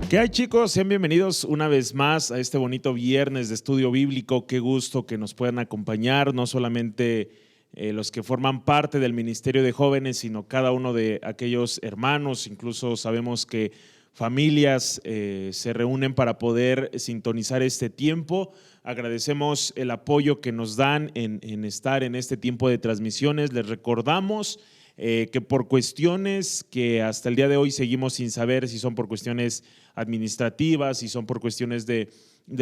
¿Qué hay, chicos? Sean bienvenidos una vez más a este bonito viernes de estudio bíblico. Qué gusto que nos puedan acompañar, no solamente los que forman parte del Ministerio de Jóvenes, sino cada uno de aquellos hermanos. Incluso sabemos que familias se reúnen para poder sintonizar este tiempo. Agradecemos el apoyo que nos dan en estar en este tiempo de transmisiones. Les recordamos que por cuestiones que hasta el día de hoy seguimos sin saber si son por cuestiones administrativas, si son por cuestiones de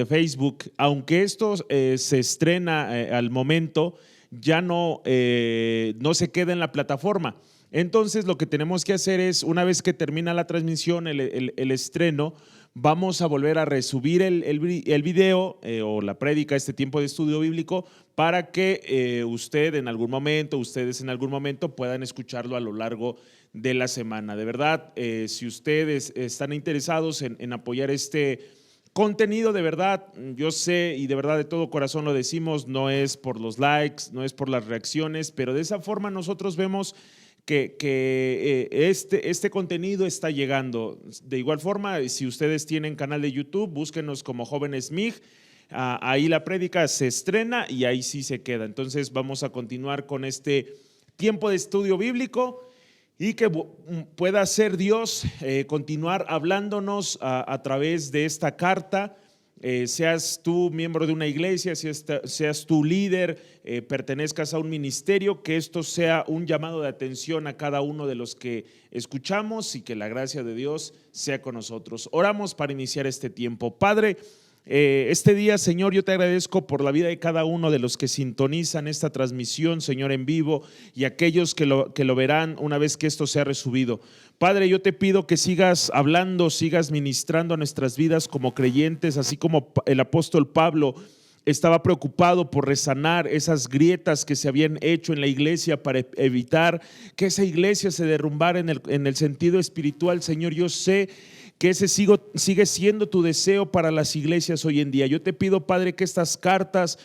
Facebook, aunque esto se estrena al momento, ya no se queda en la plataforma. Entonces lo que tenemos que hacer es, una vez que termina la transmisión, el estreno, vamos a volver a resubir el video o la prédica, este tiempo de estudio bíblico, para que ustedes en algún momento puedan escucharlo a lo largo de la semana. De verdad, si ustedes están interesados en apoyar este contenido, de verdad, yo sé y de verdad de todo corazón lo decimos, no es por los likes, no es por las reacciones, pero de esa forma nosotros vemos que este contenido está llegando. De igual forma, si ustedes tienen canal de YouTube, búsquenos como Jóvenes MIG. Ahí la prédica se estrena y ahí sí se queda. Entonces vamos a continuar con este tiempo de estudio bíblico y que pueda ser Dios continuar hablándonos a través de esta carta. Seas tú miembro de una iglesia, seas tú líder, pertenezcas a un ministerio, que esto sea un llamado de atención a cada uno de los que escuchamos y que la gracia de Dios sea con nosotros. Oramos para iniciar este tiempo. Padre, este día, Señor, yo te agradezco por la vida de cada uno de los que sintonizan esta transmisión, Señor, en vivo, y aquellos que lo verán una vez que esto sea resubido. Padre, yo te pido que sigas hablando, sigas ministrando a nuestras vidas como creyentes, así como el apóstol Pablo estaba preocupado por resanar esas grietas que se habían hecho en la iglesia para evitar que esa iglesia se derrumbara en el sentido espiritual. Señor, yo sé que ese sigue siendo tu deseo para las iglesias hoy en día. Yo te pido, Padre, que estas cartas,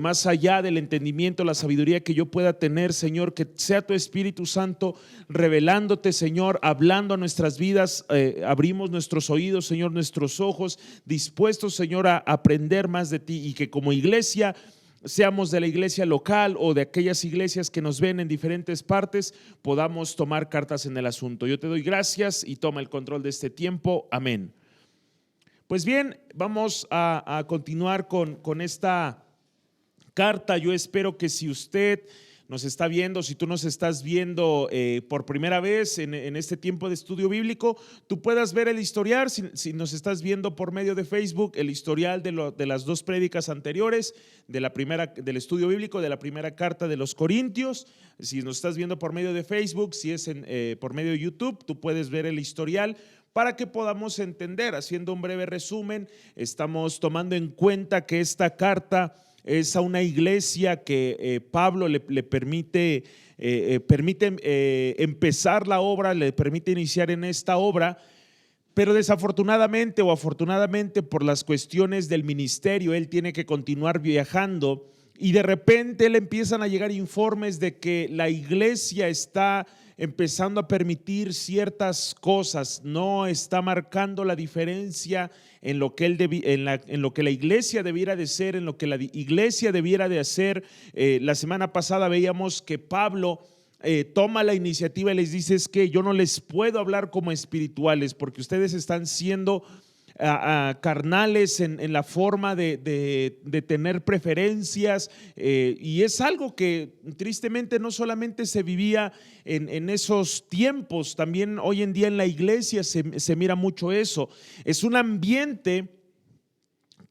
más allá del entendimiento, la sabiduría que yo pueda tener, Señor, que sea tu Espíritu Santo revelándote, Señor, hablando a nuestras vidas. Abrimos nuestros oídos, Señor, nuestros ojos, dispuestos, Señor, a aprender más de ti, y que como iglesia, seamos de la iglesia local o de aquellas iglesias que nos ven en diferentes partes, podamos tomar cartas en el asunto. Yo te doy gracias y toma el control de este tiempo. Amén. Pues bien, vamos a continuar con esta carta. Yo espero que si usted nos está viendo, si tú nos estás viendo por primera vez en este tiempo de estudio bíblico, tú puedas ver el historial. Si nos estás viendo por medio de Facebook, el historial de las dos prédicas anteriores, del estudio bíblico de la primera carta de los Corintios. Si nos estás viendo por medio de Facebook, si es por medio de YouTube, tú puedes ver el historial para que podamos entender. Haciendo un breve resumen, estamos tomando en cuenta que esta carta es a una iglesia que Pablo le permite empezar la obra, le permite iniciar en esta obra, pero desafortunadamente o afortunadamente por las cuestiones del ministerio, él tiene que continuar viajando y de repente le empiezan a llegar informes de que la iglesia está empezando a permitir ciertas cosas, no está marcando la diferencia en lo que la iglesia debiera de ser, en lo que la iglesia debiera de hacer. La semana pasada veíamos que Pablo toma la iniciativa y les dice: es que yo no les puedo hablar como espirituales porque ustedes están siendo carnales en la forma de tener preferencias, y es algo que tristemente no solamente se vivía en esos tiempos, también hoy en día en la iglesia se mira mucho eso. Es un ambiente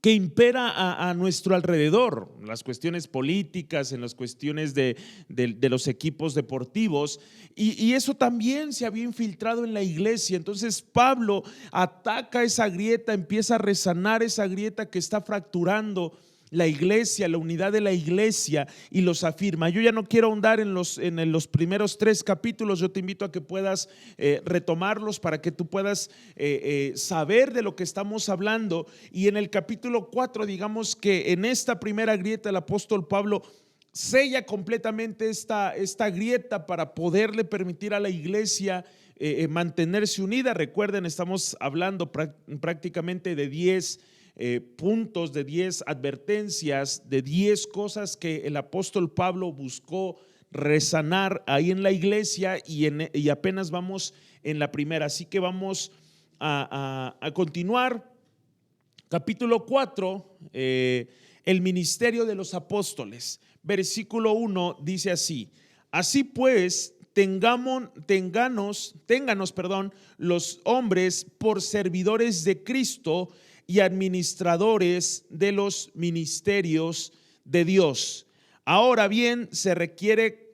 que impera a nuestro alrededor, las cuestiones políticas, en las cuestiones de los equipos deportivos, y eso también se había infiltrado en la iglesia. Entonces Pablo ataca esa grieta, empieza a resanar esa grieta que está fracturando la iglesia, la unidad de la iglesia, y los afirma. Yo ya no quiero ahondar en los primeros 3 capítulos. Yo te invito a que puedas retomarlos para que tú puedas saber de lo que estamos hablando. Y en el capítulo 4, digamos que en esta primera grieta el apóstol Pablo sella completamente esta grieta para poderle permitir a la iglesia mantenerse unida. Recuerden, estamos hablando prácticamente de 10 puntos, de 10 advertencias, de 10 cosas que el apóstol Pablo buscó resanar ahí en la iglesia, y apenas vamos en la primera. Así que vamos a continuar. Capítulo 4, el ministerio de los apóstoles. Versículo 1 dice así: así pues, ténganos, los hombres por servidores de Cristo y administradores de los ministerios de Dios. Ahora bien, se requiere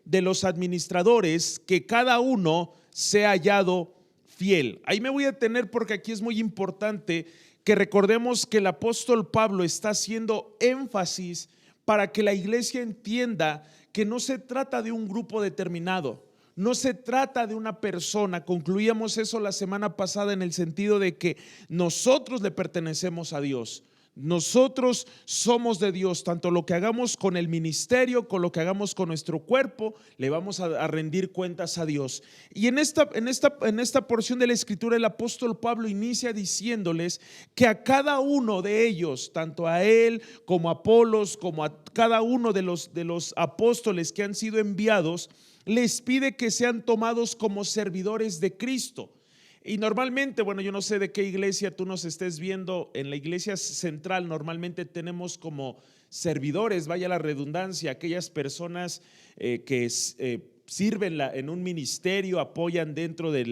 de los administradores que cada uno sea hallado fiel. Ahí me voy a detener porque aquí es muy importante que recordemos que el apóstol Pablo está haciendo énfasis para que la iglesia entienda que no se trata de un grupo determinado, no se trata de una persona. Concluíamos eso la semana pasada en el sentido de que nosotros le pertenecemos a Dios. Nosotros somos de Dios. Tanto lo que hagamos con el ministerio, con lo que hagamos con nuestro cuerpo, le vamos a rendir cuentas a Dios. Y en esta porción de la escritura, el apóstol Pablo inicia diciéndoles que a cada uno de ellos, tanto a él como a Apolos, como a cada uno de los apóstoles que han sido enviados, les pide que sean tomados como servidores de Cristo. Y normalmente, bueno, yo no sé de qué iglesia tú nos estés viendo. En la iglesia central normalmente tenemos como servidores, vaya la redundancia, aquellas personas que sirven en un ministerio, apoyan dentro de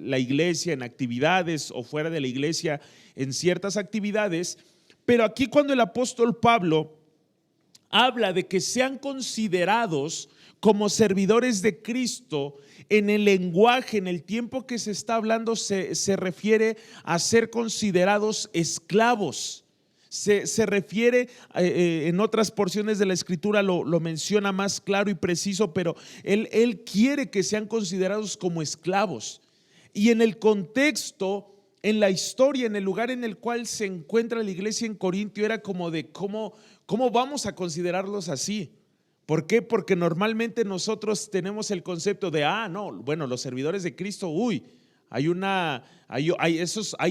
la iglesia en actividades o fuera de la iglesia en ciertas actividades. Pero aquí, cuando el apóstol Pablo habla de que sean considerados como servidores de Cristo, en el lenguaje, en el tiempo que se está hablando, se refiere a ser considerados esclavos. Se refiere, en otras porciones de la escritura lo menciona más claro y preciso, pero él quiere que sean considerados como esclavos. Y en el contexto, en la historia, en el lugar en el cual se encuentra la iglesia en Corintio, era como de cómo vamos a considerarlos así. ¿Por qué? Porque normalmente nosotros tenemos el concepto de, no, bueno, los servidores de Cristo, hay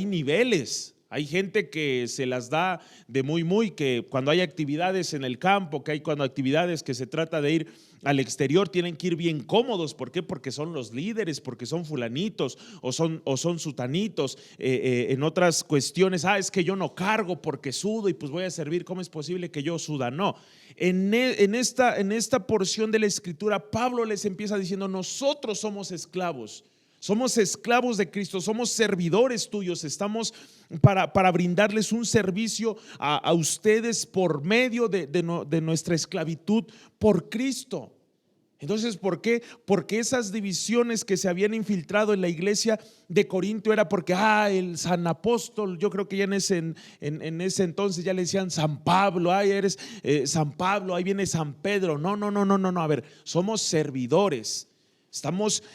niveles. Hay gente que se las da de muy, que cuando hay actividades en el campo, cuando actividades que se trata de ir al exterior, tienen que ir bien cómodos. ¿Por qué? Porque son los líderes, porque son fulanitos o son sutanitos. En otras cuestiones, es que yo no cargo porque sudo y pues voy a servir. ¿Cómo es posible que yo suda? No. En esta porción de la escritura, Pablo les empieza diciendo: nosotros somos esclavos. Somos esclavos de Cristo, somos servidores tuyos, estamos para brindarles un servicio a ustedes por medio de nuestra esclavitud por Cristo. Entonces, ¿por qué? Porque esas divisiones que se habían infiltrado en la iglesia de Corinto era porque el San Apóstol, yo creo que ya en ese entonces ya le decían San Pablo, eres San Pablo, ahí viene San Pedro. No, a ver, somos servidores.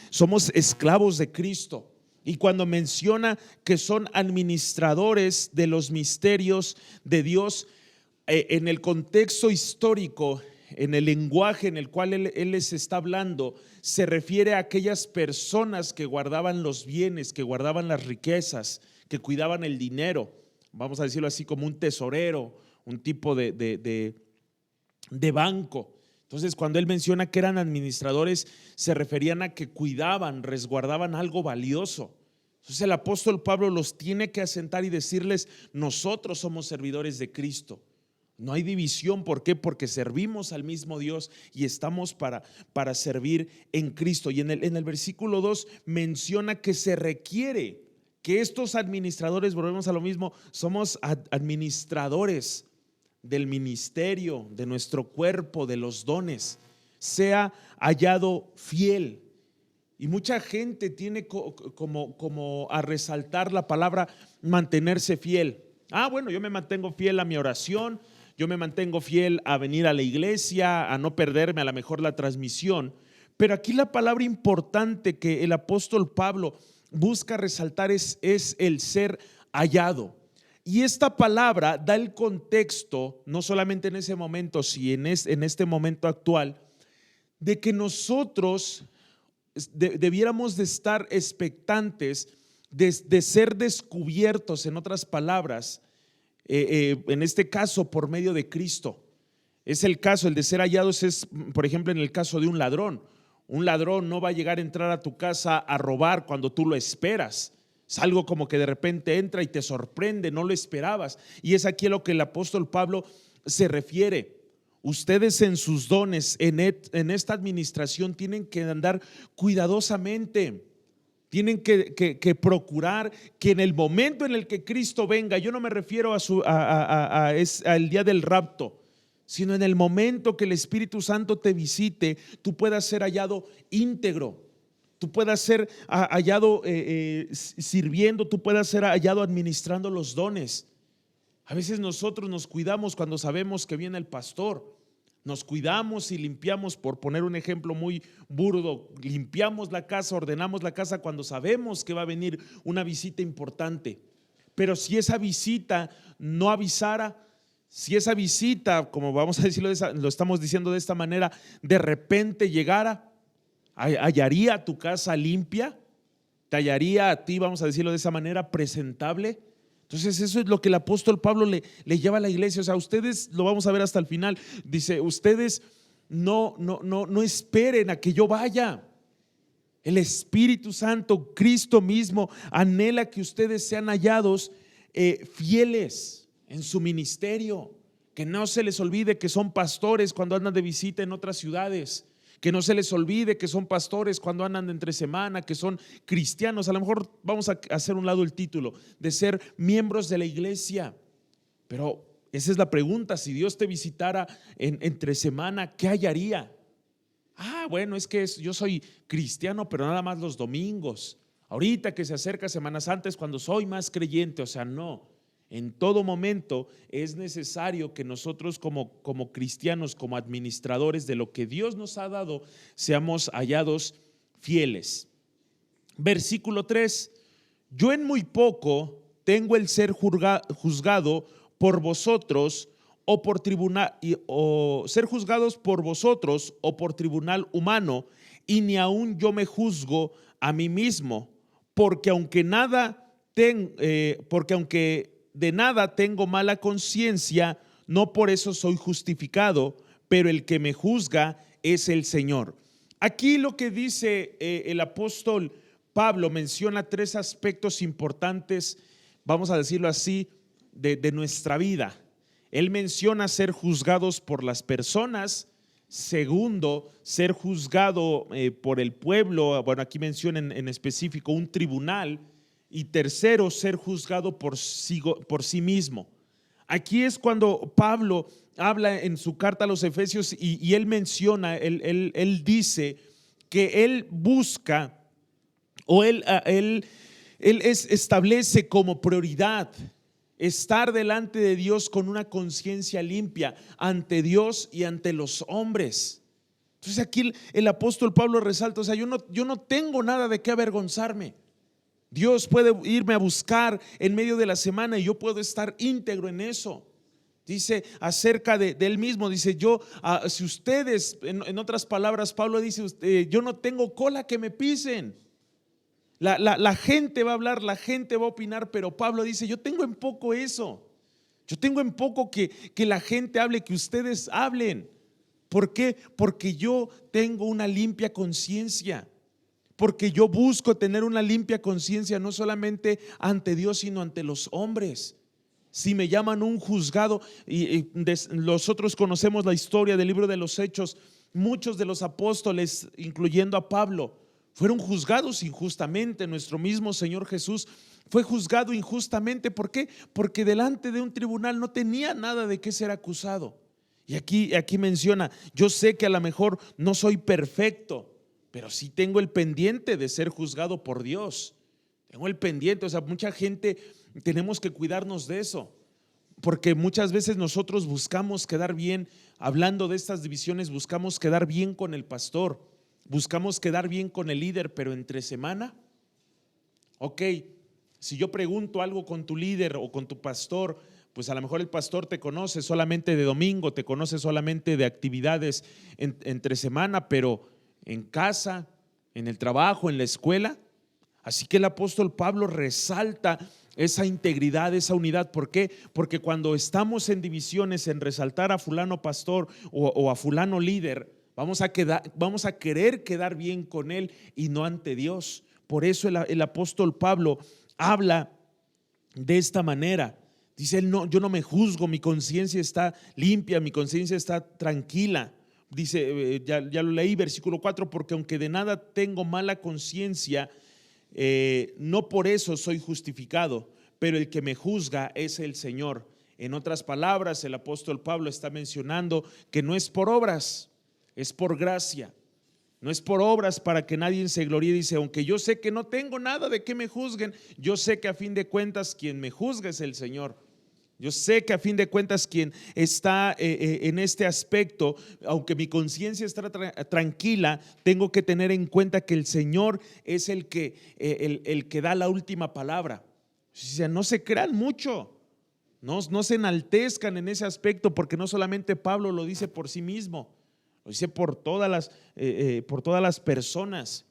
Somos esclavos de Cristo. Y cuando menciona que son administradores de los misterios de Dios, en el contexto histórico, en el lenguaje en el cual él les está hablando, se refiere a aquellas personas que guardaban los bienes, que guardaban las riquezas, que cuidaban el dinero. Vamos a decirlo así, como un tesorero, un tipo de banco. Entonces, cuando él menciona que eran administradores, se referían a que cuidaban, resguardaban algo valioso. Entonces el apóstol Pablo los tiene que asentar y decirles: nosotros somos servidores de Cristo. No hay división. ¿Por qué? Porque servimos al mismo Dios y estamos para servir en Cristo. Y en el versículo 2 menciona que se requiere que estos administradores, volvemos a lo mismo, somos administradores del ministerio, de nuestro cuerpo, de los dones, sea hallado fiel. Y mucha gente tiene como a resaltar la palabra mantenerse fiel. Bueno, yo me mantengo fiel a mi oración, yo me mantengo fiel a venir a la iglesia, a no perderme a lo mejor la transmisión. Pero aquí la palabra importante que el apóstol Pablo busca resaltar es el ser hallado. Y esta palabra da el contexto, no solamente en ese momento, sino en este momento actual, de que nosotros debiéramos de estar expectantes de ser descubiertos, en otras palabras, en este caso por medio de Cristo. Es el caso, el de ser hallados es, por ejemplo, en el caso de un ladrón. Un ladrón no va a llegar a entrar a tu casa a robar cuando tú lo esperas. Es algo como que de repente entra y te sorprende, no lo esperabas. Y es aquí a lo que el apóstol Pablo se refiere. Ustedes en sus dones, en esta administración, tienen que andar cuidadosamente. Tienen que procurar que en el momento en el que Cristo venga, yo no me refiero al día del rapto, sino en el momento que el Espíritu Santo te visite, tú puedas ser hallado íntegro, tú puedas ser hallado sirviendo, tú puedas ser hallado administrando los dones. A veces nosotros nos cuidamos cuando sabemos que viene el pastor. Nos cuidamos y limpiamos, por poner un ejemplo muy burdo, limpiamos la casa, ordenamos la casa cuando sabemos que va a venir una visita importante. Pero si esa visita no avisara, si esa visita, como vamos a decirlo, lo estamos diciendo de esta manera, de repente llegara, ¿hallaría tu casa limpia? ¿Te hallaría a ti, vamos a decirlo de esa manera, presentable? Entonces eso es lo que el apóstol Pablo le lleva a la iglesia. O sea, ustedes, lo vamos a ver hasta el final, dice, ustedes no esperen a que yo vaya. El Espíritu Santo, Cristo mismo, anhela que ustedes sean hallados fieles en su ministerio. Que no se les olvide que son pastores cuando andan de visita en otras ciudades. Que no se les olvide que son pastores cuando andan de entre semana, que son cristianos. A lo mejor vamos a hacer un lado el título de ser miembros de la iglesia. Pero esa es la pregunta: si Dios te visitara entre semana, ¿qué hallaría? Bueno, es que yo soy cristiano, pero nada más los domingos. Ahorita que se acerca Semana Santa es cuando soy más creyente. O sea, no. En todo momento es necesario que nosotros como cristianos, como administradores de lo que Dios nos ha dado, seamos hallados fieles. Versículo 3: yo en muy poco tengo el ser juzgado por vosotros o por tribunal, o ser juzgados por vosotros o por tribunal humano, y ni aún yo me juzgo a mí mismo, porque aunque de nada tengo mala conciencia, no por eso soy justificado, pero el que me juzga es el Señor. Aquí lo que dice el apóstol Pablo menciona tres aspectos importantes, vamos a decirlo así, de nuestra vida. Él menciona ser juzgados por las personas. Segundo, ser juzgado por el pueblo. Bueno, aquí menciona en específico un tribunal. Y tercero, ser juzgado por sí mismo. Aquí es cuando Pablo habla en su carta a los Efesios y él menciona, él dice que él busca o él establece como prioridad estar delante de Dios con una conciencia limpia ante Dios y ante los hombres. Entonces aquí el apóstol Pablo resalta, o sea, yo no tengo nada de qué avergonzarme. Dios puede irme a buscar en medio de la semana y yo puedo estar íntegro en eso. Dice acerca de él mismo, dice si ustedes, en otras palabras, Pablo dice, yo no tengo cola que me pisen. La gente va a hablar, la gente va a opinar, pero Pablo dice, yo tengo en poco eso. Yo tengo en poco que la gente hable, que ustedes hablen. ¿Por qué? Porque yo tengo una limpia conciencia. Porque yo busco tener una limpia conciencia, no solamente ante Dios, sino ante los hombres. Si me llaman un juzgado, y nosotros conocemos la historia del libro de los Hechos, muchos de los apóstoles, incluyendo a Pablo, fueron juzgados injustamente. Nuestro mismo Señor Jesús fue juzgado injustamente. ¿Por qué? Porque delante de un tribunal no tenía nada de qué ser acusado. Y aquí menciona, yo sé que a lo mejor no soy perfecto, pero sí tengo el pendiente de ser juzgado por Dios. Tengo el pendiente, o sea, mucha gente tenemos que cuidarnos de eso, porque muchas veces nosotros buscamos quedar bien. Hablando de estas divisiones, buscamos quedar bien con el pastor, buscamos quedar bien con el líder, pero entre semana, ok, Si yo pregunto algo con tu líder o con tu pastor, pues a lo mejor el pastor te conoce solamente de domingo, te conoce solamente de actividades entre semana, pero en casa, en el trabajo, en la escuela. Así que el apóstol Pablo resalta esa integridad, esa unidad. ¿Por qué? Porque cuando estamos en divisiones, en resaltar a fulano pastor o a fulano líder, vamos a querer quedar bien con él y no ante Dios. Por eso el apóstol Pablo habla de esta manera. Dice él, no, yo no me juzgo, mi conciencia está limpia, mi conciencia está tranquila. Dice, ya lo leí, versículo 4, porque aunque de nada tengo mala conciencia, no por eso soy justificado, pero el que me juzga es el Señor. En otras palabras, el apóstol Pablo está mencionando que no es por obras, es por gracia. No es por obras para que nadie se gloríe. Dice, aunque yo sé que no tengo nada de que me juzguen, yo sé que a fin de cuentas quien me juzga es el Señor. Yo sé que a fin de cuentas quien está en este aspecto, aunque mi conciencia está tranquila, tengo que tener en cuenta que el Señor es el que da la última palabra. O sea, no se crean mucho, no se enaltezcan en ese aspecto, porque no solamente Pablo lo dice por sí mismo, lo dice por todas las personas.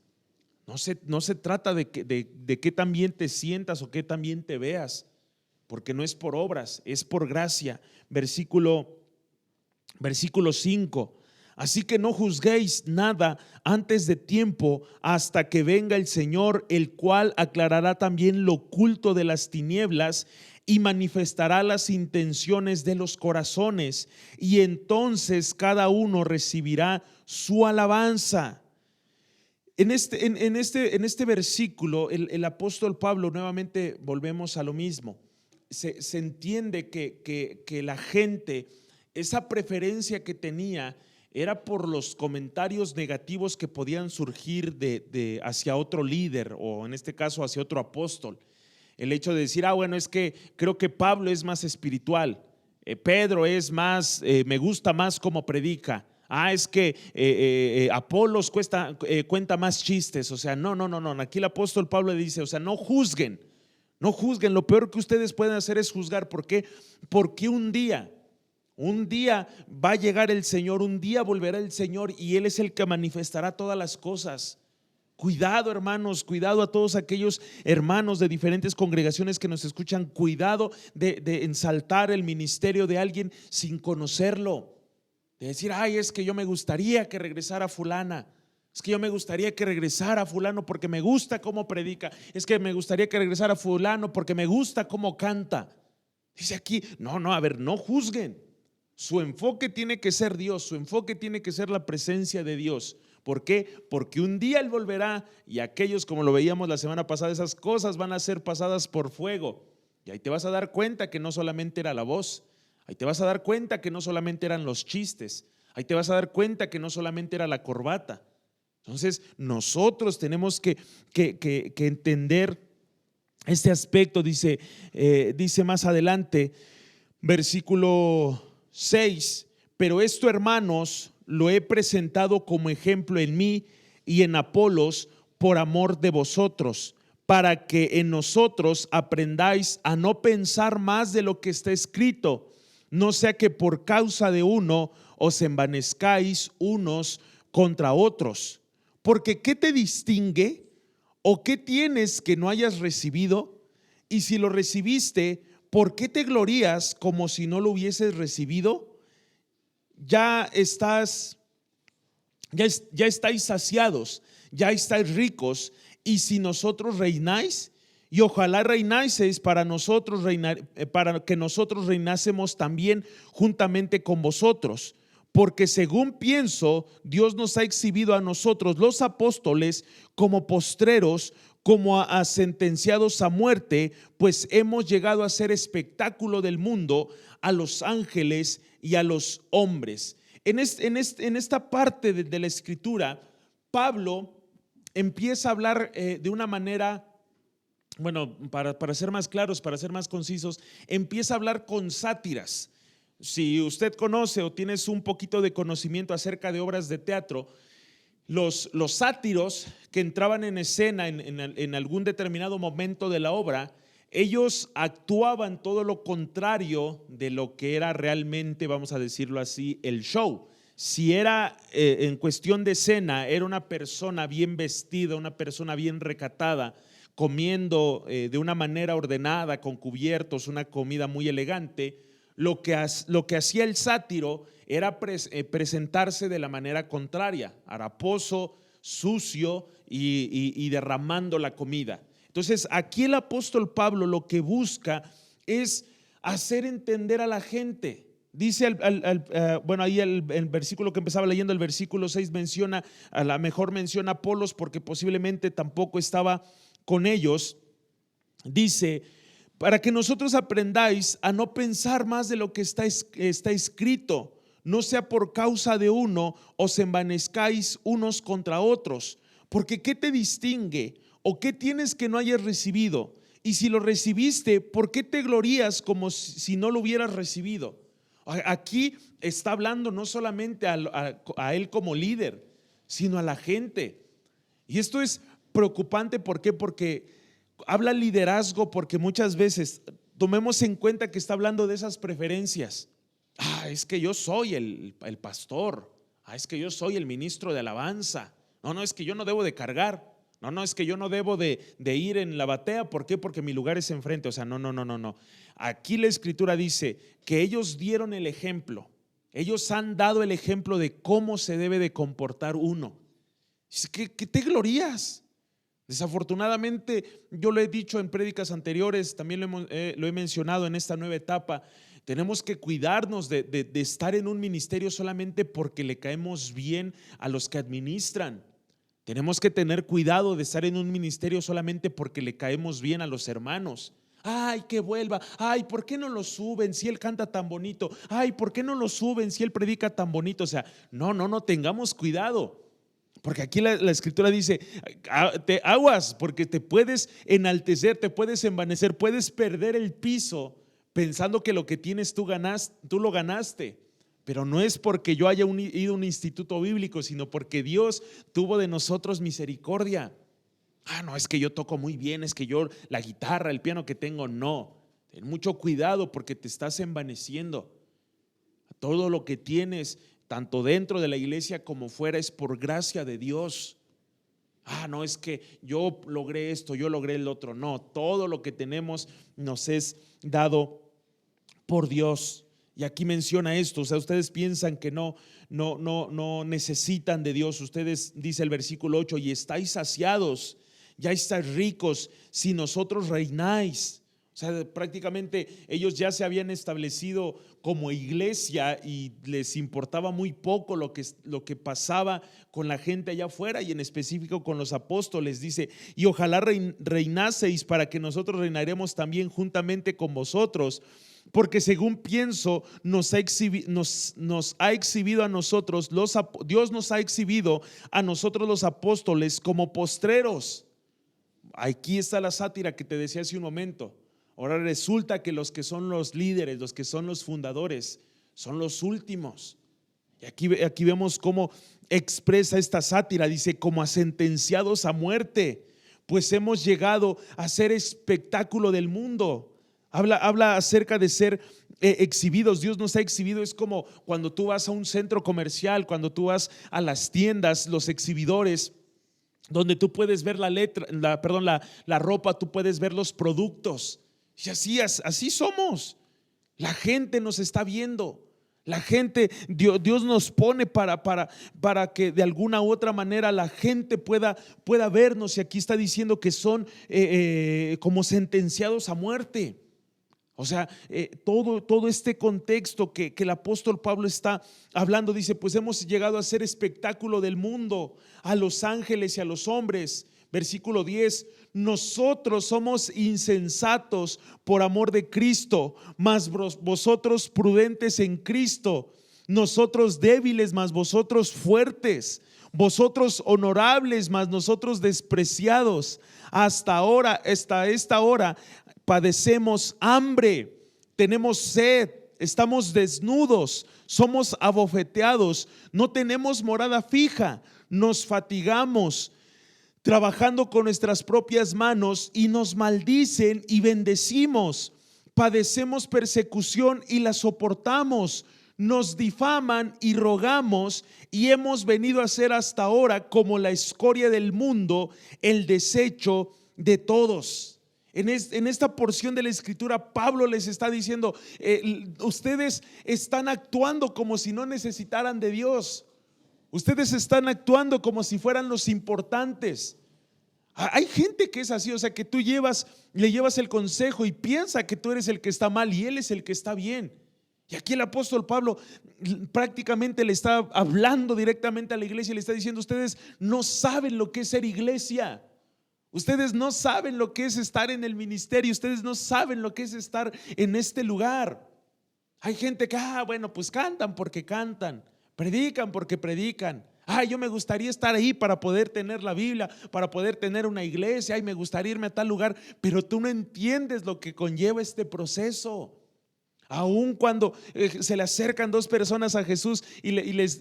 No se trata de qué tan bien te sientas o qué tan bien te veas, porque no es por obras, es por gracia. Versículo 5. Así que no juzguéis nada antes de tiempo, hasta que venga el Señor, el cual aclarará también lo oculto de las tinieblas y manifestará las intenciones de los corazones, y entonces cada uno recibirá su alabanza. En este versículo, el apóstol Pablo, nuevamente volvemos a lo mismo. Se entiende que la gente, esa preferencia que tenía era por los comentarios negativos que podían surgir hacia otro líder, o en este caso hacia otro apóstol. El hecho de decir, bueno, es que creo que Pablo es más espiritual, Pedro es más, me gusta más cómo predica. Es que Apolos cuenta más chistes. O sea, no. Aquí el apóstol Pablo le dice, o sea, no juzguen. No juzguen, lo peor que ustedes pueden hacer es juzgar. ¿Por qué? Porque un día va a llegar el Señor, un día volverá el Señor y Él es el que manifestará todas las cosas. Cuidado, hermanos, cuidado a todos aquellos hermanos de diferentes congregaciones que nos escuchan. Cuidado de ensaltar el ministerio de alguien sin conocerlo. De decir, es que yo me gustaría que regresara fulana. Es que yo me gustaría que regresara fulano porque me gusta cómo predica. Es que me gustaría que regresara fulano porque me gusta cómo canta. Dice aquí, a ver, no juzguen. Su enfoque tiene que ser Dios, su enfoque tiene que ser la presencia de Dios. ¿Por qué? Porque un día Él volverá y aquellos, como lo veíamos la semana pasada, esas cosas van a ser pasadas por fuego. Y ahí te vas a dar cuenta que no solamente era la voz, ahí te vas a dar cuenta que no solamente eran los chistes, ahí te vas a dar cuenta que no solamente era la corbata. Entonces nosotros tenemos que entender este aspecto. Dice más adelante, versículo 6, pero esto, hermanos, lo he presentado como ejemplo en mí y en Apolos por amor de vosotros, para que en nosotros aprendáis a no pensar más de lo que está escrito, no sea que por causa de uno os envanezcáis unos contra otros. Porque ¿qué te distingue o qué tienes que no hayas recibido? Y si lo recibiste, ¿por qué te glorías como si no lo hubieses recibido? Ya estáis saciados, ya estáis ricos, y si nosotros reináis, y ojalá reináseis para que nosotros reinásemos también juntamente con vosotros. Porque según pienso, Dios nos ha exhibido a nosotros, los apóstoles, como postreros, como a sentenciados a muerte, pues hemos llegado a ser espectáculo del mundo a los ángeles y a los hombres. En esta parte de la escritura, Pablo empieza a hablar de una manera, para ser más claros, para ser más concisos, empieza a hablar con sátiras. Si usted conoce o tienes un poquito de conocimiento acerca de obras de teatro, los sátiros que entraban en escena en algún determinado momento de la obra, ellos actuaban todo lo contrario de lo que era realmente, vamos a decirlo así, el show. Si era en cuestión de escena, era una persona bien vestida, una persona bien recatada, comiendo de una manera ordenada, con cubiertos, una comida muy elegante. Lo que hacía el sátiro era presentarse de la manera contraria, haraposo, sucio y derramando la comida. Entonces, aquí el apóstol Pablo lo que busca es hacer entender a la gente. Dice, bueno, ahí el versículo que empezaba leyendo, el versículo 6 menciona, a lo mejor menciona a Apolos porque posiblemente tampoco estaba con ellos. Dice, para que nosotros aprendáis a no pensar más de lo que está escrito, no sea por causa de uno os envanezcáis unos contra otros, porque ¿qué te distingue? ¿O qué tienes que no hayas recibido? Y si lo recibiste, ¿por qué te glorías como si no lo hubieras recibido? Aquí está hablando no solamente a él como líder, sino a la gente. Y esto es preocupante, ¿por qué? Porque habla liderazgo, porque muchas veces tomemos en cuenta que está hablando de esas preferencias. Es que yo soy el pastor. Es que yo soy el ministro de alabanza. No, es que yo no debo de cargar. No, es que yo no debo de ir en la batea. ¿Por qué? Porque mi lugar es enfrente. O sea, no. Aquí la escritura dice que ellos dieron el ejemplo. Ellos han dado el ejemplo de cómo se debe de comportar uno. ¿Qué te glorías? Desafortunadamente, yo lo he dicho en prédicas anteriores, también lo he mencionado en esta nueva etapa. Tenemos que cuidarnos de estar en un ministerio solamente porque le caemos bien a los que administran. Tenemos que tener cuidado de estar en un ministerio solamente porque le caemos bien a los hermanos. Que vuelva. ¿Por qué no lo suben si él canta tan bonito? ¿Por qué no lo suben si él predica tan bonito? O sea, no, tengamos cuidado. Porque aquí la escritura dice, te aguas, porque te puedes enaltecer, te puedes envanecer, puedes perder el piso pensando que lo que tienes tú lo ganaste. Pero no es porque yo haya ido a un instituto bíblico, sino porque Dios tuvo de nosotros misericordia. No, es que yo toco muy bien, es que yo la guitarra, el piano que tengo, no. Ten mucho cuidado porque te estás envaneciendo. Todo lo que tienes, tanto dentro de la iglesia como fuera, es por gracia de Dios. No, es que yo logré esto, yo logré el otro. No, todo lo que tenemos nos es dado por Dios. Y aquí menciona esto, o sea, ustedes piensan que no necesitan de Dios. Ustedes, dice el versículo 8, y estáis saciados, ya estáis ricos, si nosotros reináis. O sea, prácticamente ellos ya se habían establecido como iglesia y les importaba muy poco lo que pasaba con la gente allá afuera y en específico con los apóstoles. Dice, y ojalá reinaseis para que nosotros reinaremos también juntamente con vosotros. Porque según pienso, nos ha exhibido a nosotros, Dios nos ha exhibido a nosotros los apóstoles como postreros. Aquí está la sátira que te decía hace un momento. Ahora resulta que los que son los líderes, los que son los fundadores, son los últimos. Y aquí vemos cómo expresa esta sátira. Dice, como a sentenciados a muerte, pues hemos llegado a ser espectáculo del mundo. Habla acerca de ser exhibidos. Dios nos ha exhibido. Es como cuando tú vas a un centro comercial, cuando tú vas a las tiendas, los exhibidores, donde tú puedes ver la ropa, tú puedes ver los productos. Y así somos. La gente nos está viendo. La gente, Dios nos pone para que de alguna u otra manera la gente pueda vernos. Y aquí está diciendo que son como sentenciados a muerte. O sea, todo este contexto que el apóstol Pablo está hablando, dice, pues hemos llegado a ser espectáculo del mundo, a los ángeles y a los hombres. Versículo 10, nosotros somos insensatos por amor de Cristo, mas vosotros prudentes en Cristo, nosotros débiles, mas vosotros fuertes, vosotros honorables, mas nosotros despreciados. Hasta esta hora padecemos hambre, tenemos sed, estamos desnudos, somos abofeteados, no tenemos morada fija, nos fatigamos trabajando con nuestras propias manos y nos maldicen y bendecimos, padecemos persecución y la soportamos, nos difaman y rogamos y hemos venido a ser hasta ahora como la escoria del mundo, el desecho de todos. En esta porción de la escritura, Pablo les está diciendo, ustedes están actuando como si no necesitaran de Dios. Ustedes están actuando como si fueran los importantes. Hay gente que es así, o sea, que tú le llevas el consejo y piensa que tú eres el que está mal y él es el que está bien. Y aquí el apóstol Pablo prácticamente le está hablando directamente a la iglesia y le está diciendo, ustedes no saben lo que es ser iglesia. Ustedes no saben lo que es estar en el ministerio, ustedes no saben lo que es estar en este lugar. Hay gente que, bueno, pues cantan porque cantan, predican porque predican. Yo me gustaría estar ahí para poder tener la Biblia, para poder tener una iglesia, me gustaría irme a tal lugar, pero tú no entiendes lo que conlleva este proceso. Aun cuando se le acercan dos personas a Jesús y les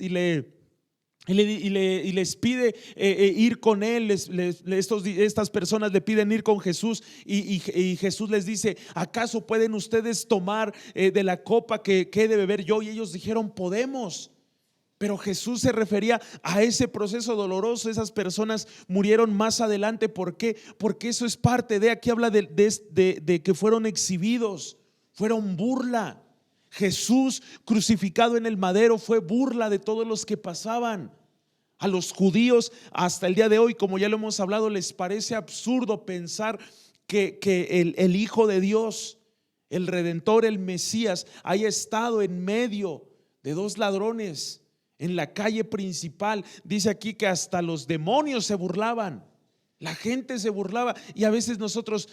pide ir con él, estas personas le piden ir con Jesús y Jesús les dice, ¿acaso pueden ustedes tomar de la copa que he de beber yo? Y ellos dijeron, podemos. Pero Jesús se refería a ese proceso doloroso. Esas personas murieron más adelante. ¿Por qué? Porque eso es parte de, aquí habla de que fueron exhibidos, fueron burla. Jesús crucificado en el madero fue burla de todos los que pasaban. A los judíos hasta el día de hoy, como ya lo hemos hablado, les parece absurdo pensar que el Hijo de Dios, el Redentor, el Mesías, haya estado en medio de dos ladrones en la calle principal. Dice aquí que hasta los demonios se burlaban. La gente se burlaba. Y a veces nosotros,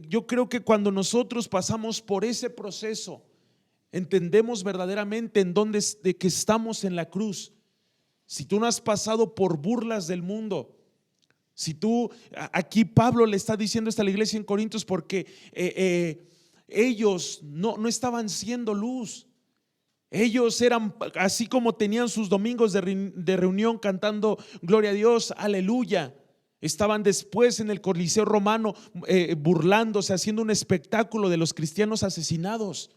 yo creo que cuando nosotros pasamos por ese proceso, entendemos verdaderamente en dónde de que estamos en la cruz. Si tú no has pasado por burlas del mundo, si tú, aquí Pablo le está diciendo esto a la iglesia en Corintios porque ellos no estaban siendo luz. Ellos eran así como tenían sus domingos de reunión cantando gloria a Dios, aleluya. Estaban después en el Coliseo Romano burlándose, haciendo un espectáculo de los cristianos asesinados.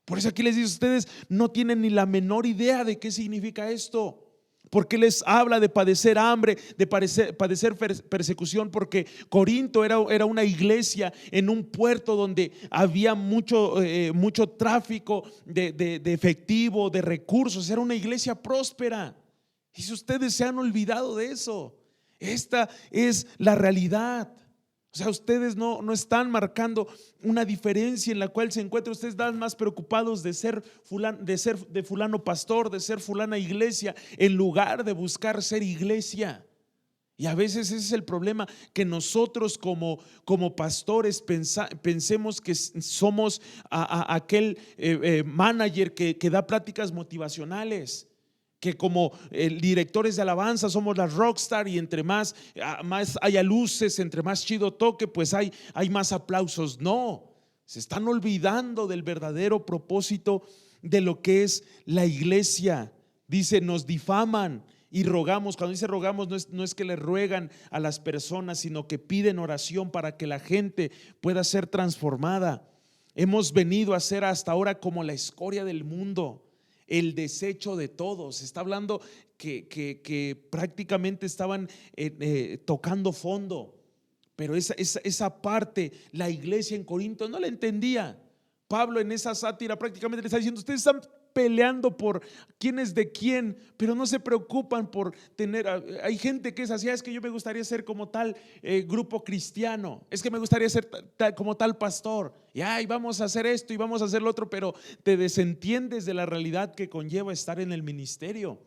Por eso aquí les dice, ustedes no tienen ni la menor idea de qué significa esto. Porque les habla de padecer hambre, de padecer persecución, porque Corinto era una iglesia en un puerto donde había mucho tráfico de efectivo, de recursos. Era una iglesia próspera. Y si ustedes se han olvidado de eso, esta es la realidad. O sea, ustedes no están marcando una diferencia en la cual se encuentran. Ustedes están más preocupados de ser de fulano pastor, de ser fulana iglesia, en lugar de buscar ser iglesia. Y a veces ese es el problema, que nosotros como pastores pensemos que somos aquel manager que da pláticas motivacionales, que como directores de alabanza somos las rockstar, y entre más haya luces, entre más chido toque, pues hay más aplausos. No, se están olvidando del verdadero propósito de lo que es la iglesia. Dice, nos difaman y rogamos. Cuando dice rogamos, no es que le ruegan a las personas, sino que piden oración para que la gente pueda ser transformada. Hemos venido a ser hasta ahora como la escoria del mundo, el desecho de todos. Está hablando que prácticamente estaban tocando fondo, pero esa parte la iglesia en Corinto no la entendía. Pablo en esa sátira prácticamente le está diciendo, ustedes están peleando por quién es de quién, pero no se preocupan por tener. Hay gente que es así, es que yo me gustaría ser como tal grupo cristiano, es que me gustaría ser como tal pastor, y vamos a hacer esto y vamos a hacer lo otro, pero te desentiendes de la realidad que conlleva estar en el ministerio.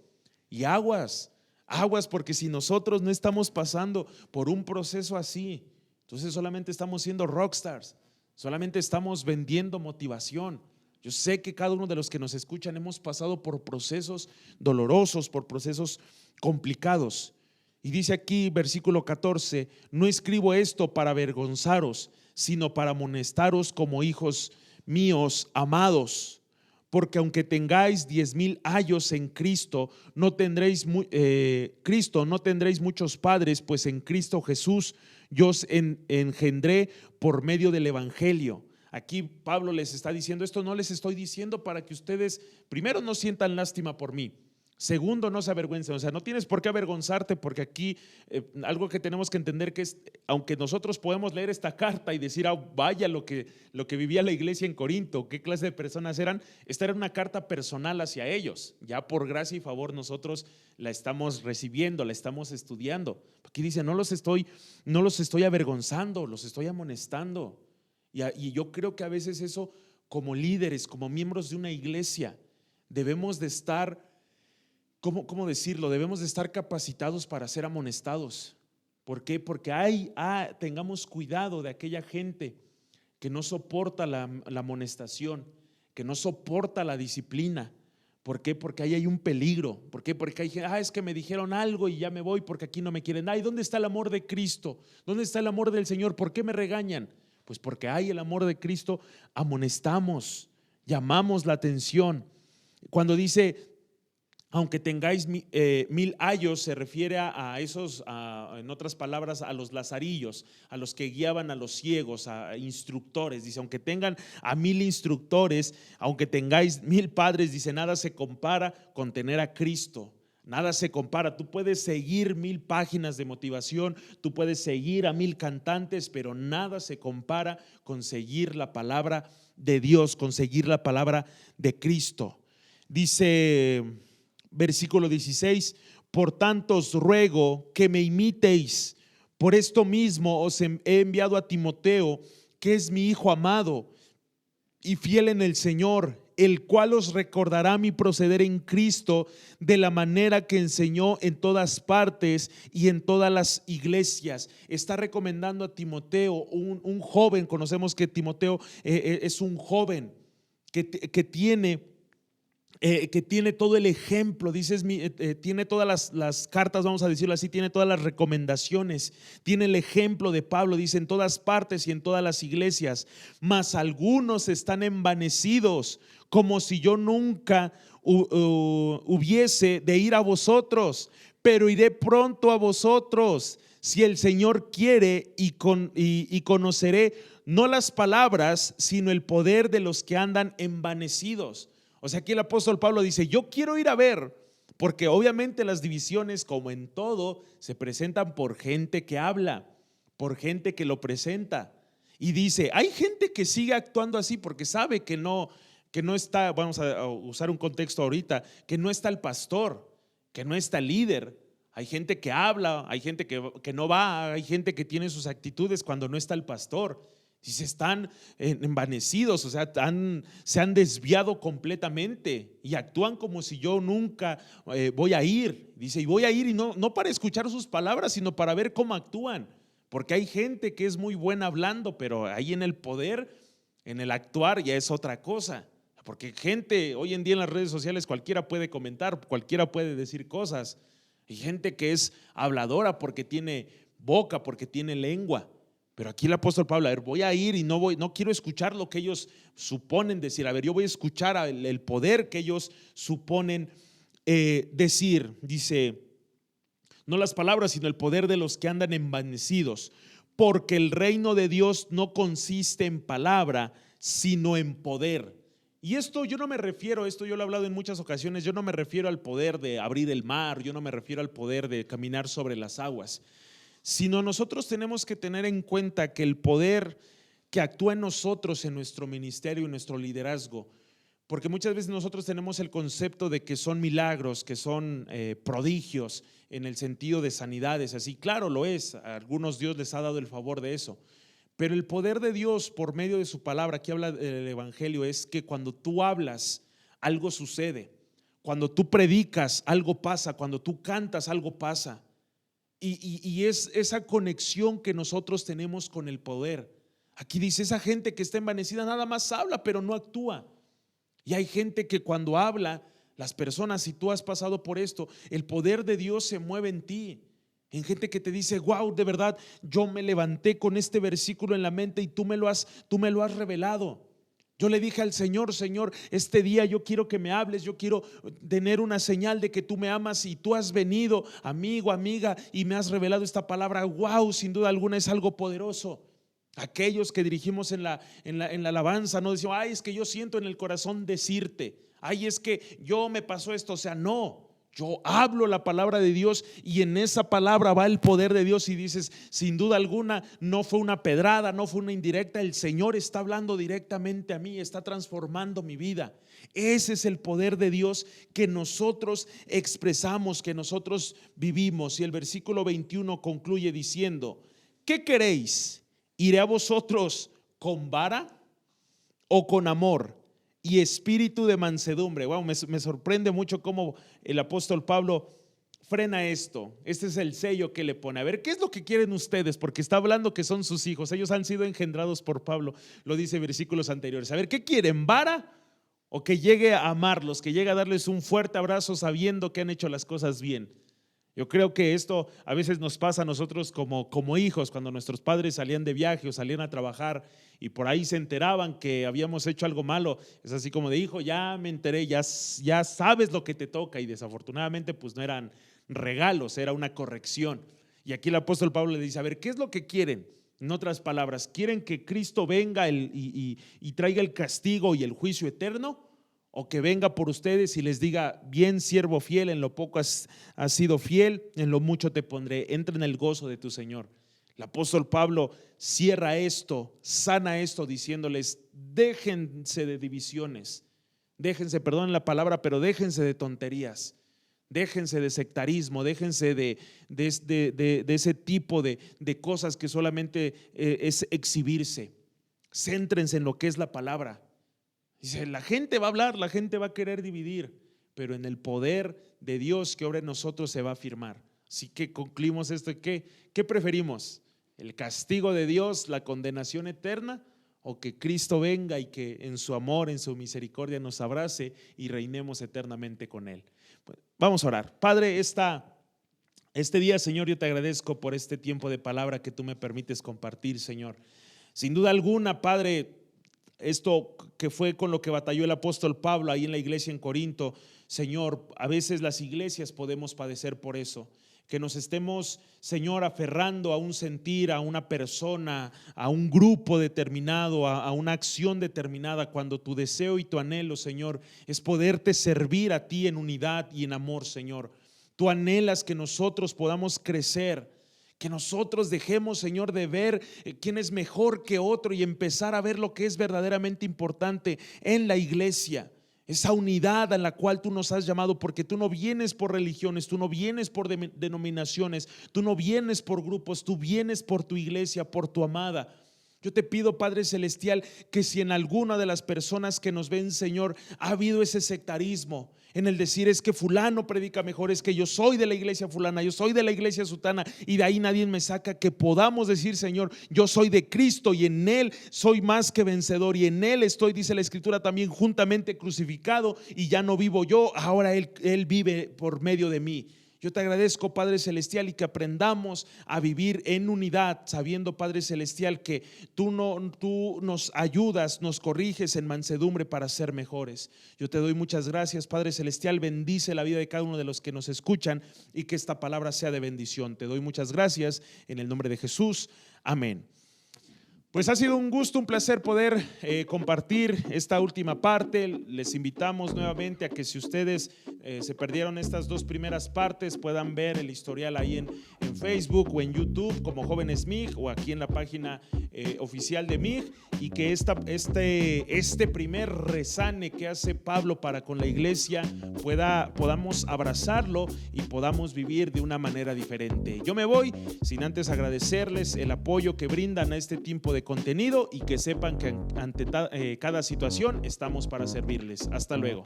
Y aguas, porque si nosotros no estamos pasando por un proceso así, entonces solamente estamos siendo rockstars, solamente estamos vendiendo motivación. Yo sé que cada uno de los que nos escuchan hemos pasado por procesos dolorosos, por procesos complicados. Y dice aquí versículo 14, no escribo esto para avergonzaros, sino para amonestaros como hijos míos amados. porque aunque tengáis 10,000 años en Cristo, no tendréis muchos padres, pues en Cristo Jesús yo os engendré por medio del Evangelio. Aquí Pablo les está diciendo esto, no les estoy diciendo para que ustedes, primero, no sientan lástima por mí. Segundo, no se avergüencen, o sea, no tienes por qué avergonzarte, porque aquí algo que tenemos que entender que es, aunque nosotros podemos leer esta carta y decir, vaya lo que vivía la iglesia en Corinto, qué clase de personas eran, esta era una carta personal hacia ellos, ya por gracia y favor nosotros la estamos recibiendo, la estamos estudiando. Aquí dice, no los estoy avergonzando, los estoy amonestando. Y yo creo que a veces eso, como líderes, como miembros de una iglesia, debemos de estar, ¿cómo decirlo? Debemos de estar capacitados para ser amonestados. ¿Por qué? Porque tengamos cuidado de aquella gente que no soporta la amonestación, que no soporta la disciplina. ¿Por qué? Porque ahí hay un peligro. ¿Por qué? Porque hay gente, es que me dijeron algo y ya me voy porque aquí no me quieren. ¿Dónde está el amor de Cristo? ¿Dónde está el amor del Señor? ¿Por qué me regañan? Pues porque hay el amor de Cristo, amonestamos, llamamos la atención. Cuando dice, aunque tengáis 1,000 años, se refiere a esos, en otras palabras, a los lazarillos, a los que guiaban a los ciegos, a instructores. Dice, aunque tengan a 1,000 instructores, aunque tengáis 1,000 padres, dice, nada se compara con tener a Cristo. Nada se compara. Tú puedes seguir 1,000 páginas de motivación, tú puedes seguir a 1,000 cantantes, pero nada se compara con seguir la palabra de Dios, con seguir la palabra de Cristo. Dice versículo 16, por tanto os ruego que me imitéis. Por esto mismo os he enviado a Timoteo, que es mi hijo amado y fiel en el Señor, el cual os recordará mi proceder en Cristo de la manera que enseñó en todas partes y en todas las iglesias. Está recomendando a Timoteo, un joven. Conocemos que Timoteo es un joven que tiene todo el ejemplo, tiene todas las cartas, vamos a decirlo así, tiene todas las recomendaciones, tiene el ejemplo de Pablo, dice en todas partes y en todas las iglesias, mas algunos están envanecidos, como si yo nunca hubiese de ir a vosotros, pero iré pronto a vosotros, si el Señor quiere, y conoceré no las palabras, sino el poder de los que andan envanecidos. O sea, aquí el apóstol Pablo dice, yo quiero ir a ver, porque obviamente las divisiones, como en todo, se presentan por gente que habla, por gente que lo presenta. Y dice, hay gente que sigue actuando así porque sabe que no está, vamos a usar un contexto ahorita, que no está el pastor, que no está el líder. Hay gente que habla, hay gente que no va, hay gente que tiene sus actitudes cuando no está el pastor. Y se están envanecidos, o sea, se han desviado completamente y actúan como si yo nunca voy a ir. Dice, y voy a ir, y no para escuchar sus palabras, sino para ver cómo actúan. Porque hay gente que es muy buena hablando, pero ahí en el poder, en el actuar, ya es otra cosa. Porque gente, hoy en día en las redes sociales cualquiera puede comentar, cualquiera puede decir cosas. Hay gente que es habladora porque tiene boca, porque tiene lengua. Pero aquí el apóstol Pablo, a ver, voy a ir y no quiero escuchar lo que ellos suponen decir. A ver, yo voy a escuchar el poder que ellos suponen decir. Dice, no las palabras, sino el poder de los que andan envanecidos. Porque el reino de Dios no consiste en palabra, sino en poder. Y esto yo no me refiero, esto yo lo he hablado en muchas ocasiones, yo no me refiero al poder de abrir el mar, yo no me refiero al poder de caminar sobre las aguas, sino nosotros tenemos que tener en cuenta que el poder que actúa en nosotros, en nuestro ministerio, en nuestro liderazgo, porque muchas veces nosotros tenemos el concepto de que son milagros, que son prodigios en el sentido de sanidades, así, claro lo es, a algunos Dios les ha dado el favor de eso, pero el poder de Dios por medio de su palabra, aquí habla el Evangelio, es que cuando tú hablas, algo sucede, cuando tú predicas, algo pasa, cuando tú cantas, algo pasa. Y es esa conexión que nosotros tenemos con el poder. Aquí dice, esa gente que está envanecida nada más habla, pero no actúa. Y hay gente que cuando habla, las personas, si tú has pasado por esto, el poder de Dios se mueve en ti. En gente que te dice, wow, de verdad, yo me levanté con este versículo en la mente y tú me lo has revelado. Yo le dije al Señor: Señor, este día yo quiero que me hables, yo quiero tener una señal de que tú me amas, y tú has venido, amigo, amiga, y me has revelado esta palabra. Wow, sin duda alguna es algo poderoso. Aquellos que dirigimos en la alabanza no decimos: ay, es que yo siento en el corazón decirte, ay, es que yo me pasó esto. O sea, no. Yo hablo la palabra de Dios, y en esa palabra va el poder de Dios, y dices: sin duda alguna, no fue una pedrada, no fue una indirecta. El Señor está hablando directamente a mí, está transformando mi vida. Ese es el poder de Dios que nosotros expresamos, que nosotros vivimos. Y el versículo 21 concluye diciendo: ¿qué queréis? ¿Iré a vosotros con vara o con amor y espíritu de mansedumbre? Wow, me sorprende mucho cómo el apóstol Pablo frena esto. Este es el sello que le pone. A ver, ¿qué es lo que quieren ustedes? Porque está hablando que son sus hijos. Ellos han sido engendrados por Pablo, lo dice en versículos anteriores. A ver, ¿qué quieren? ¿Vara o que llegue a amarlos, que llegue a darles un fuerte abrazo sabiendo que han hecho las cosas bien? Yo creo que esto a veces nos pasa a nosotros como hijos, cuando nuestros padres salían de viaje o salían a trabajar y por ahí se enteraban que habíamos hecho algo malo. Es así como de: hijo, ya me enteré, ya sabes lo que te toca. Y desafortunadamente pues no eran regalos, era una corrección. Y aquí el apóstol Pablo le dice: a ver, ¿qué es lo que quieren? En otras palabras, ¿quieren que Cristo venga y traiga el castigo y el juicio eterno? ¿O que venga por ustedes y les diga: bien, siervo fiel, en lo poco has sido fiel, en lo mucho te pondré, entra en el gozo de tu Señor? El apóstol Pablo cierra esto, sana esto, diciéndoles: déjense de divisiones, déjense, perdonen la palabra, pero déjense de tonterías, déjense de sectarismo, déjense de ese tipo de cosas que solamente es exhibirse. Céntrense en lo que es la palabra. Dice: la gente va a hablar, la gente va a querer dividir, pero en el poder de Dios que obra en nosotros se va a afirmar. Así que concluimos esto. ¿Qué preferimos? ¿El castigo de Dios, la condenación eterna, o que Cristo venga y que en su amor, en su misericordia nos abrace y reinemos eternamente con Él? Pues vamos a orar. Padre, este día, Señor, yo te agradezco por este tiempo de palabra que tú me permites compartir, Señor. Sin duda alguna, Padre, esto que fue con lo que batalló el apóstol Pablo ahí en la iglesia en Corinto, Señor, a veces las iglesias podemos padecer por eso, que nos estemos, Señor, aferrando a un sentir, a una persona, a un grupo determinado, a una acción determinada, cuando tu deseo y tu anhelo, Señor, es poderte servir a ti en unidad y en amor, Señor. Tú anhelas que nosotros podamos crecer, que nosotros dejemos, Señor, de ver quién es mejor que otro y empezar a ver lo que es verdaderamente importante en la iglesia. Esa unidad a la cual tú nos has llamado, porque tú no vienes por religiones, tú no vienes por denominaciones, tú no vienes por grupos, tú vienes por tu iglesia, por tu amada. Yo te pido, Padre Celestial, que si en alguna de las personas que nos ven, Señor, ha habido ese sectarismo en el decir: es que fulano predica mejor, es que yo soy de la iglesia fulana, yo soy de la iglesia sutana y de ahí nadie me saca, que podamos decir: Señor, yo soy de Cristo y en Él soy más que vencedor, y en Él estoy, dice la Escritura, también juntamente crucificado, y ya no vivo yo, ahora Él vive por medio de mí. Yo te agradezco, Padre Celestial, y que aprendamos a vivir en unidad, sabiendo, Padre Celestial, que tú nos ayudas, nos corriges en mansedumbre para ser mejores. Yo te doy muchas gracias, Padre Celestial. Bendice la vida de cada uno de los que nos escuchan y que esta palabra sea de bendición. Te doy muchas gracias en el nombre de Jesús. Amén. Pues ha sido un gusto, un placer poder compartir esta última parte. Les invitamos nuevamente a que, si ustedes se perdieron estas dos primeras partes, puedan ver el historial ahí en Facebook o en YouTube como Jóvenes MIG, o aquí en la página oficial de MIG, y que este primer resane que hace Pablo para con la iglesia podamos abrazarlo y podamos vivir de una manera diferente. Yo me voy sin antes agradecerles el apoyo que brindan a este tiempo de contenido, y que sepan que ante cada situación estamos para servirles. Hasta luego.